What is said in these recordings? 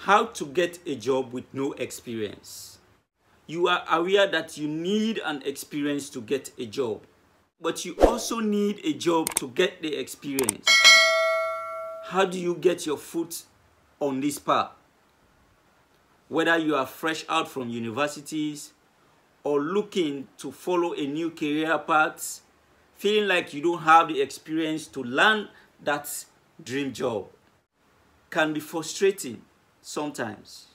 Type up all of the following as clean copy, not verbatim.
How to get a job with no experience. You are aware that you need an experience to get a job, but you also need a job to get the experience. How do you get your foot on this path? Whether you are fresh out from universities or looking to follow a new career path, feeling like you don't have the experience to land that dream job, can be frustrating sometimes.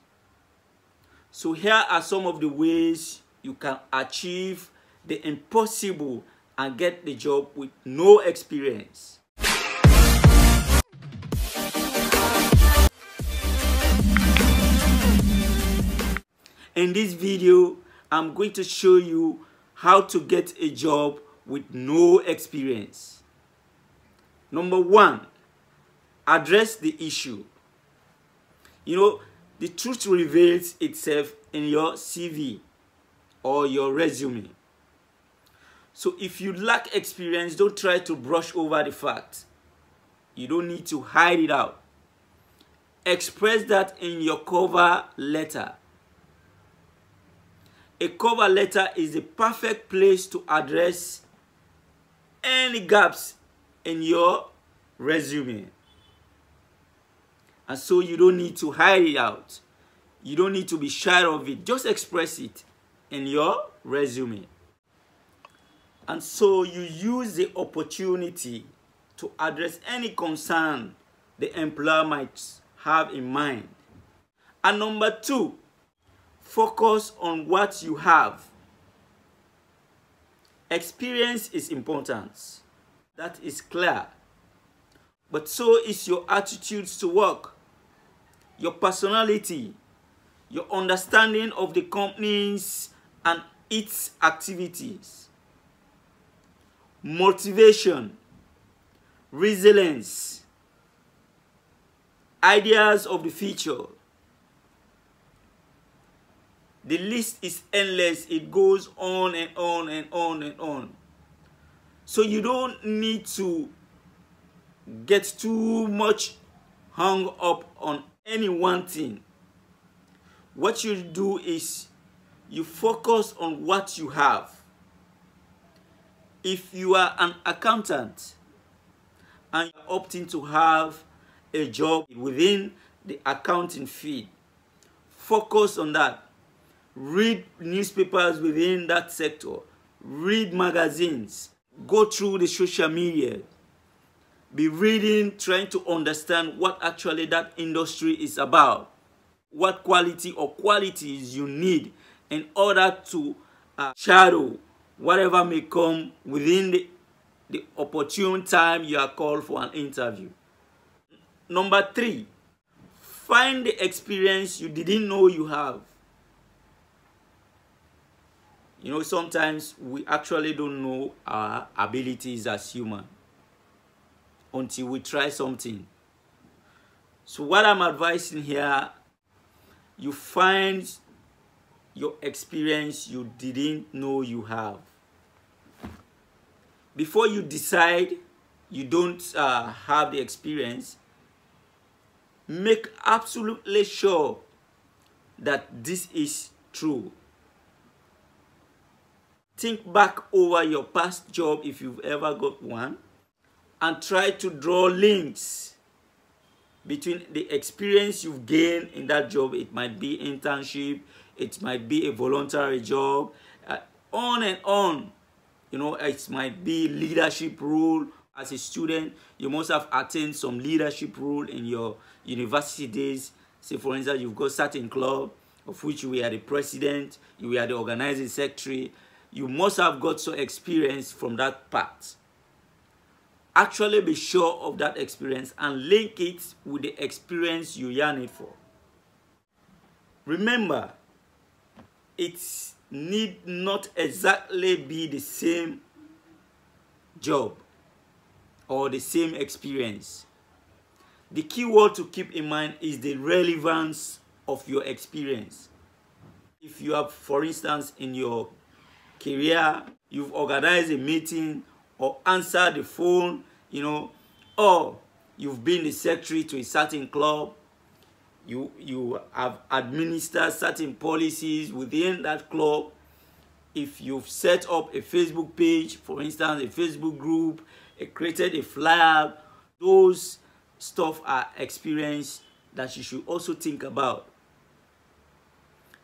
So here are some of the ways you can achieve the impossible and get the job with no experience. In this video, I'm going to show you how to get a job with no experience. Number one, address the issue. The truth reveals itself in your CV or your resume. So if you lack experience, don't try to brush over the fact. You don't need to hide it out. Express that in your cover letter. A cover letter is the perfect place to address any gaps in your resume. And so you don't need to hide it out. You don't need to be shy of it. Just express it in your resume. And so you use the opportunity to address any concern the employer might have in mind. And number two, focus on what you have. Experience is important. That is clear. But so is your attitudes to work, your personality, your understanding of the companies and its activities, motivation, resilience, ideas of the future. The list is endless. It goes on and on and on and on. So you don't need to get too much hung up on any one thing. What you do is you focus on what you have. If you are an accountant and you're opting to have a job within the accounting field, focus on that. Read newspapers within that sector. Read magazines. Go through the social media. Be reading, trying to understand what actually that industry is about. What quality or qualities you need in order to shadow whatever may come within the opportune time you are called for an interview. Number three, find the experience you didn't know you have. Sometimes we actually don't know our abilities as humans until we try something. So what I'm advising here, you find your experience you didn't know you have. Before you decide you don't have the experience, make absolutely sure that this is true. Think back over your past job if you've ever got one and try to draw links between the experience you've gained in that job. It might be internship, it might be a voluntary job, on and on. It might be leadership role. As a student, you must have attained some leadership role in your university days. Say, for instance, you've got certain club of which you were the president, you were the organizing secretary. You must have got some experience from that part. Actually be sure of that experience and link it with the experience you yearn it for. Remember, it need not exactly be the same job or the same experience. The key word to keep in mind is the relevance of your experience. If you have, for instance, in your career, you've organized a meeting or answered the phone, or you've been the secretary to a certain club, You have administered certain policies within that club. If you've set up a Facebook page, for instance, a Facebook group, created a flyer, those stuff are experience that you should also think about.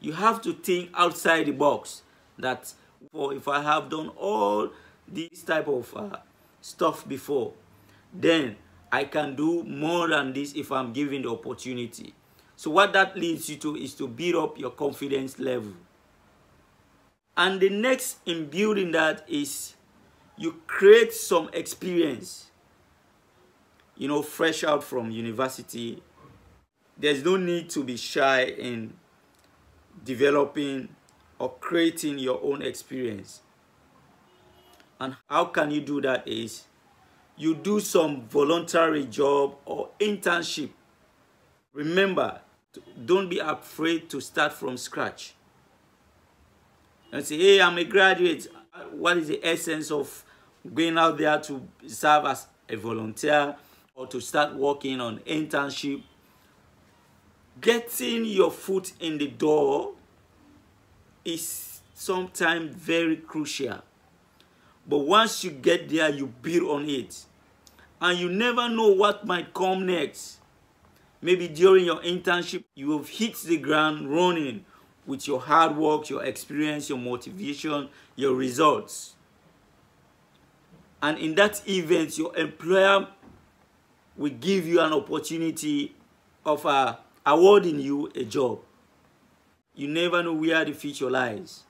You have to think outside the box, that if I have done all this type of stuff before, then I can do more than this if I'm given the opportunity. So what that leads you to is to build up your confidence level. And the next in building that is you create some experience. You know, fresh out from university, there's no need to be shy in developing or creating your own experience. And how can you do that is you do some voluntary job or internship. Remember, don't be afraid to start from scratch. And say, hey, I'm a graduate. What is the essence of going out there to serve as a volunteer or to start working on internship? Getting your foot in the door is sometimes very crucial. But once you get there, you build on it. And you never know what might come next. Maybe during your internship, you have hit the ground running with your hard work, your experience, your motivation, your results. And in that event, your employer will give you an opportunity of awarding you a job. You never know where the future lies.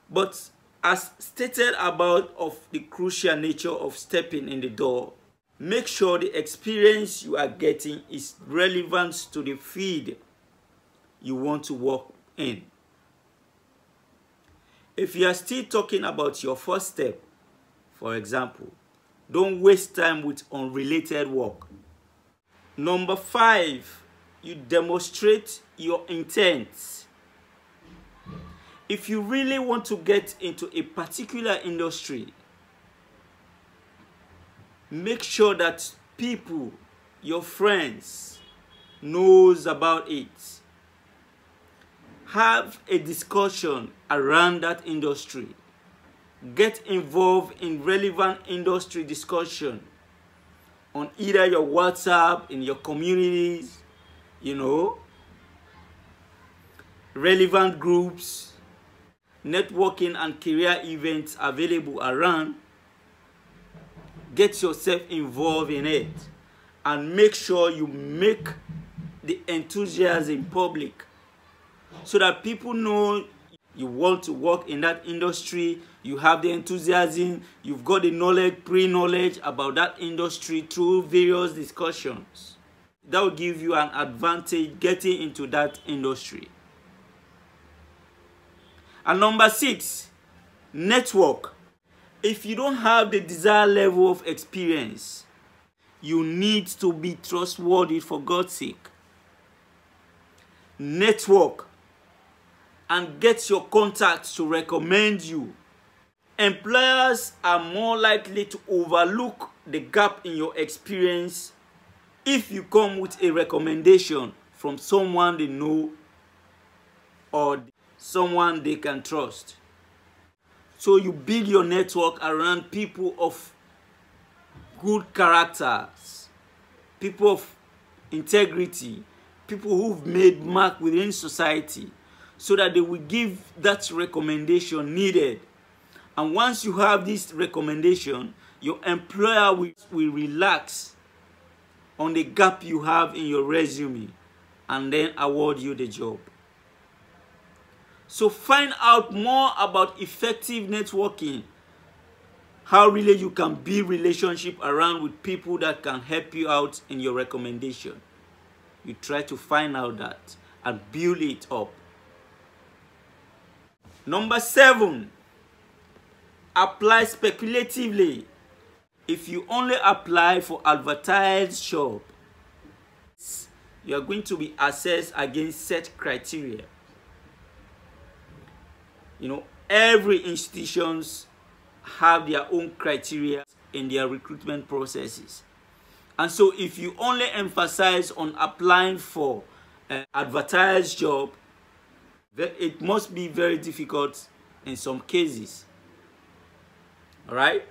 But as stated about of the crucial nature of stepping in the door, make sure the experience you are getting is relevant to the field you want to work in. If you are still talking about your first step, for example, don't waste time with unrelated work. Number 5, you demonstrate your intent. If you really want to get into a particular industry, make sure that people, your friends, knows about it. Have a discussion around that industry. Get involved in relevant industry discussion on either your WhatsApp, in your communities, you know, relevant groups, networking and career events available around. Get yourself involved in it and make sure you make the enthusiasm public so that people know you want to work in that industry, you have the enthusiasm, you've got the knowledge, pre-knowledge about that industry through various discussions. That will give you an advantage getting into that industry. And number 6, network. If you don't have the desired level of experience, you need to be trustworthy, for God's sake. Network and get your contacts to recommend you. Employers are more likely to overlook the gap in your experience if you come with a recommendation from someone they know or someone they can trust. So you build your network around people of good characters, people of integrity, people who've made mark within society, so that they will give that recommendation needed. And once you have this recommendation, your employer will relax on the gap you have in your resume and then award you the job. So find out more about effective networking, how really you can build relationship around with people that can help you out in your recommendation. You try to find out that and build it up. Number 7, apply speculatively. If you only apply for advertised job, you are going to be assessed against set criteria. You know, every institutions have their own criteria in their recruitment processes. And so if you only emphasize on applying for an advertised job, it must be very difficult in some cases. All right?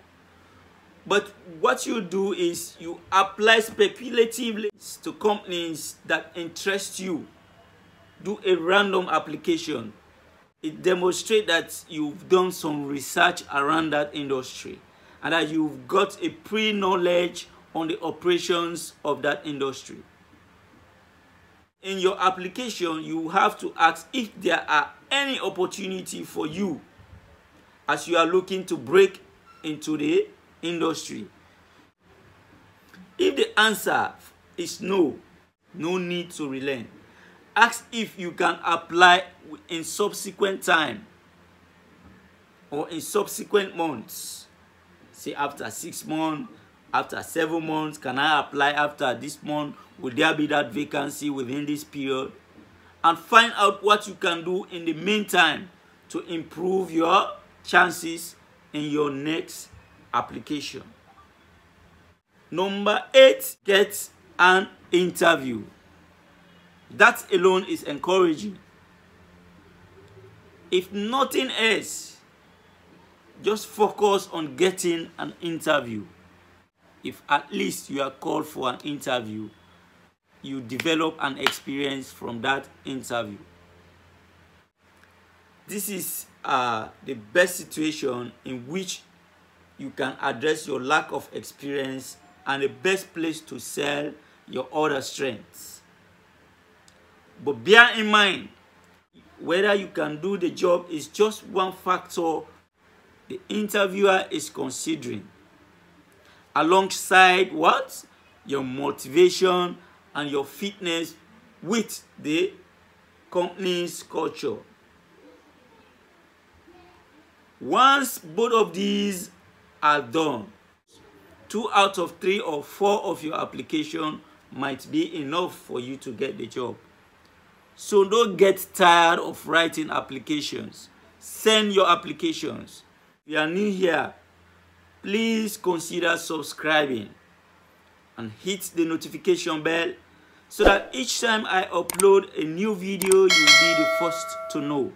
But what you do is you apply speculatively to companies that interest you. Do a random application. It demonstrates that you've done some research around that industry and that you've got a pre-knowledge on the operations of that industry. In your application, you have to ask if there are any opportunity for you as you are looking to break into the industry. If the answer is no, no need to relent. Ask if you can apply in subsequent time or in subsequent months. Say after 6 months, after 7 months, can I apply after this month? Will there be that vacancy within this period? And find out what you can do in the meantime to improve your chances in your next application. Number 8, get an interview. That alone is encouraging. If nothing else, just focus on getting an interview. If at least you are called for an interview, you develop an experience from that interview. This is the best situation in which you can address your lack of experience and the best place to sell your other strengths. But bear in mind, whether you can do the job is just one factor the interviewer is considering. Alongside what? Your motivation and your fitness with the company's culture. Once both of these are done, 2 out of 3 or 4 of your application might be enough for you to get the job. So don't get tired of writing applications. Send your applications. If you are new here, please consider subscribing and hit the notification bell so that each time I upload a new video, you'll be the first to know.